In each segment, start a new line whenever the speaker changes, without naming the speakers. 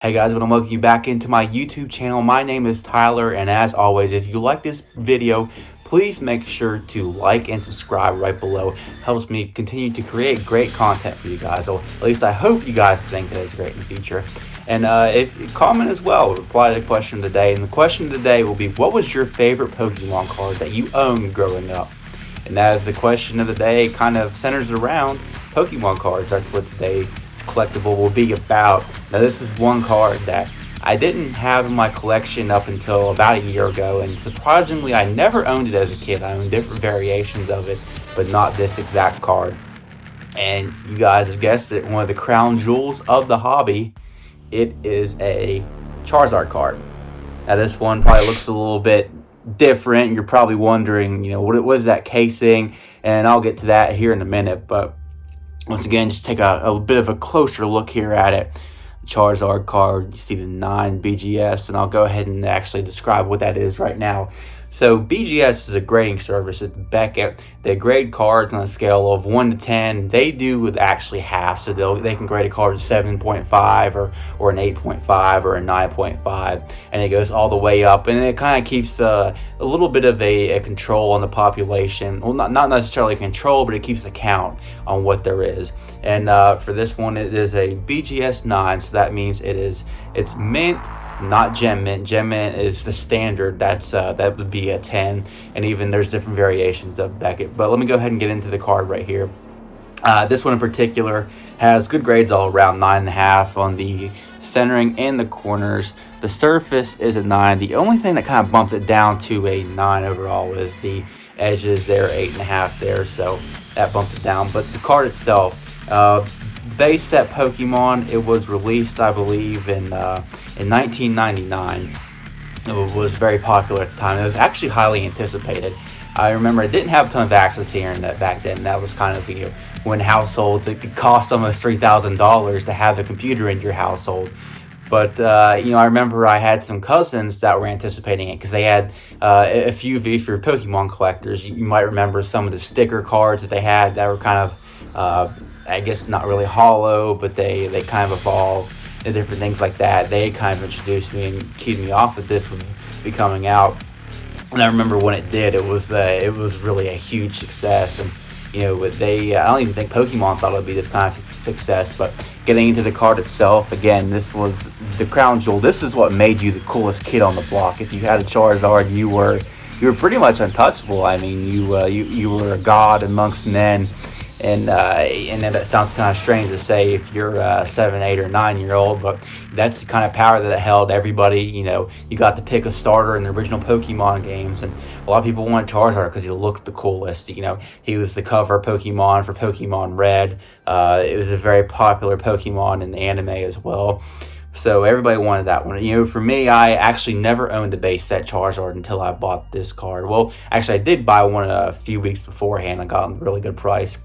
Hey guys, I want to welcome you back into my YouTube channel. My name is Tyler, and as always, if you like this video, please make sure to like and subscribe right below. Helps me continue to create great content for you guys. Or at least I hope you guys think that it's great in the future. And if you comment as well, reply to the question of the day. And the question of the day will be, what was your favorite Pokemon card that you owned growing up? And as the question of the day kind of centers around Pokemon cards, that's what today's collectible will be about. Now, this is one card that I didn't have in my collection up until about a year ago, and surprisingly, I never owned it as a kid. I owned different variations of it, but not this exact card. And you guys have guessed it, one of the crown jewels of the hobby. It is a Charizard card. Now, this one probably looks a little bit different. You're probably wondering, what was that casing? And I'll get to that here in a minute, but once again, just take a bit of a closer look here at it. Charizard card, you see the 9 BGS, and I'll go ahead and actually describe what that is right now. So BGS is a grading service at Beckett. They grade cards on a scale of 1 to 10. They do with actually half, so they can grade a card at 7.5 or an 8.5 or a 9.5, and it goes all the way up, and it kind of keeps a little bit of a control on the population. Well, not necessarily control, but it keeps a count on what there is. And for this one, it is a BGS 9, so that means it's mint, not gem mint. Gem mint is the standard. That would be a 10, and even there's different variations of Beckett. But let me go ahead and get into the card right here. This one in particular has good grades all around, 9.5 on the centering and the corners. The surface is a 9. The only thing that kind of bumped it down to a 9 overall was the edges. They're 8.5 there, so that bumped it down. But the card itself, base set Pokemon, it was released, I believe, in 1999. It was very popular at the time. It was actually highly anticipated. I remember it didn't have a ton of access to the internet back then. That was kind of when households, it could cost almost $3,000 to have a computer in your household. But I remember I had some cousins that were anticipating it because they had a few. If you're Pokemon collectors, you might remember some of the sticker cards that they had that were kind of I guess not really hollow, but they kind of evolved and different things like that. They kind of introduced me and keyed me off that this would be coming out. And I remember when it did, it was really a huge success. And I don't even think Pokemon thought it would be this kind of success. But getting into the card itself, again, this was the crown jewel. This is what made you the coolest kid on the block. If you had a Charizard, you were pretty much untouchable. I mean, you were a god amongst men. And that sounds kind of strange to say if you're a 7, 8, or 9-year-old, but that's the kind of power that it held. Everybody, you got to pick a starter in the original Pokemon games, and a lot of people wanted Charizard because he looked the coolest. He was the cover Pokemon for Pokemon Red. It was a very popular Pokemon in the anime as well. So everybody wanted that one. For me, I actually never owned the base set Charizard until I bought this card. Well, actually, I did buy one a few weeks beforehand. I got a really good price.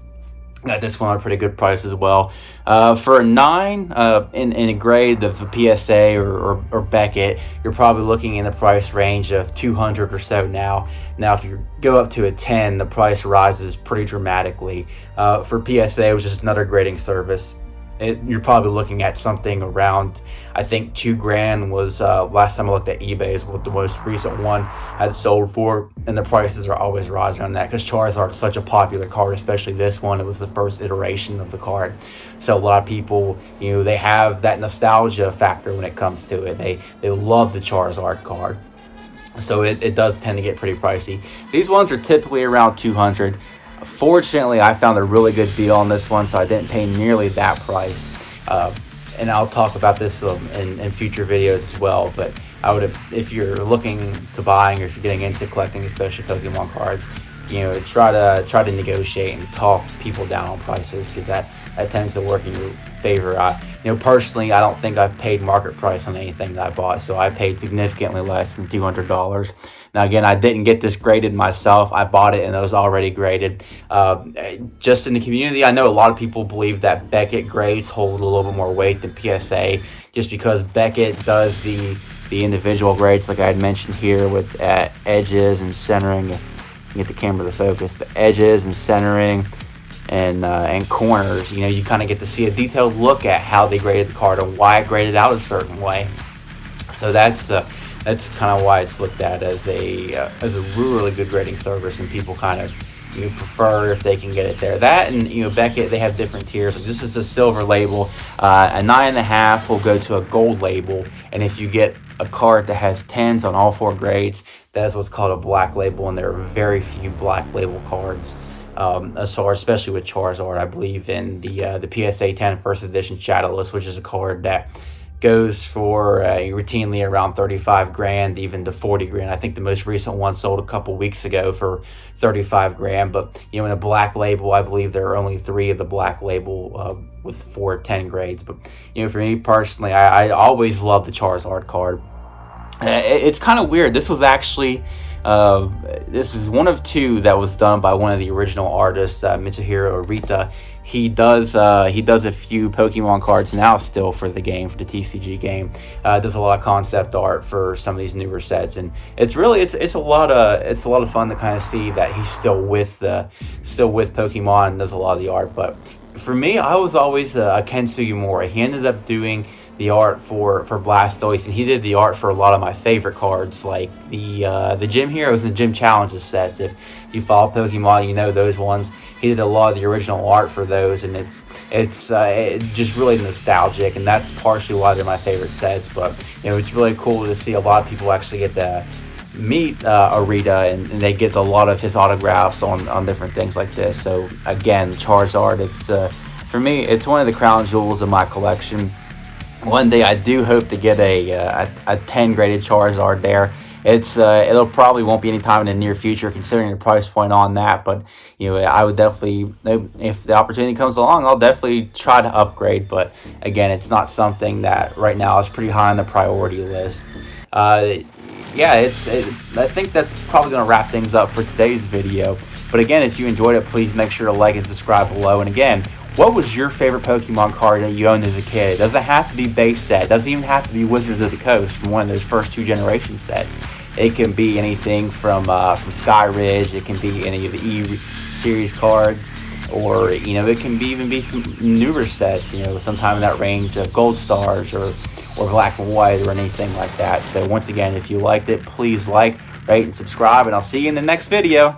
Got this one at a pretty good price as well. For a 9 in a grade of a PSA or Beckett, you're probably looking in the price range of $200 or so now. Now, if you go up to a 10, the price rises pretty dramatically. For PSA, which is another grading service, you're probably looking at something around, I think $2,000 was last time I looked at eBay is what the most recent one had sold for, and the prices are always rising on that because Charizard is such a popular card, especially this one. It was the first iteration of the card, so a lot of people, they have that nostalgia factor when it comes to it. They love the Charizard card, so it does tend to get pretty pricey. These ones are typically around $200. Fortunately, I found a really good deal on this one, so I didn't pay nearly that price. And I'll talk about this in future videos as well. But I would, if you're looking to buying or if you're getting into collecting, especially Pokemon cards, try to negotiate and talk people down on prices because that tends to work in your favor. Personally, I don't think I've paid market price on anything that I bought, so I paid significantly less than $200. Now, again, I didn't get this graded myself. I bought it and it was already graded. Just in the community, I know a lot of people believe that Beckett grades hold a little bit more weight than PSA, just because Beckett does the individual grades, like I had mentioned here, with edges and centering. Get the camera to focus, but edges and centering, and corners. You know, you kind of get to see a detailed look at how they graded the card and why it graded out a certain way. So that's kind of why it's looked at as a really good grading service, and people kind of prefer if they can get it there. That and Beckett, they have different tiers. Like this is a silver label. A 9.5 will go to a gold label, and if you get a card that has 10s on all 4 grades, that is what's called a black label, and there are very few black label cards. Especially with Charizard, I believe in the PSA 10 First Edition Shadowless, which is a card that goes for routinely around 35 grand, even to 40 grand. I think the most recent one sold a couple weeks ago for 35 grand. But in a black label, I believe there are only 3 of the black label with 4 10 grades. But for me personally, I always love the Charizard card. It's kind of weird. This was actually this is one of 2 that was done by one of the original artists, Mitsuhiro Arita. He does a few Pokemon cards now still for the game, for the TCG game. Does a lot of concept art for some of these newer sets, and it's a lot of fun to kind of see that he's still with Pokemon and does a lot of the art. But for me, I was always a Ken Sugimura. He ended up doing the art for Blastoise, and he did the art for a lot of my favorite cards, like the Gym Heroes and the Gym Challenges sets. If you follow Pokemon, you know those ones. He did a lot of the original art for those, and it's just really nostalgic, and that's partially why they're my favorite sets. But it's really cool to see a lot of people actually get to meet Arita, and they get a lot of his autographs on different things like this. So again, Charizard, it's for me, it's one of the crown jewels of my collection. One day I do hope to get a 10 graded Charizard there. It'll probably won't be any time in the near future, considering the price point on that. But I would definitely, if the opportunity comes along, I'll definitely try to upgrade. But again, it's not something that right now is pretty high on the priority list. Yeah, I think that's probably going to wrap things up for today's video. But again, if you enjoyed it, please make sure to like and subscribe below. And again, what was your favorite Pokemon card that you owned as a kid? It doesn't have to be base set. It doesn't even have to be Wizards of the Coast from one of those first 2 generation sets. It can be anything from Sky Ridge. It can be any of the E-Series cards. Or, it can even be some newer sets, sometime in that range of Gold Stars or Black and White or anything like that. So once again, if you liked it, please like, rate, and subscribe. And I'll see you in the next video.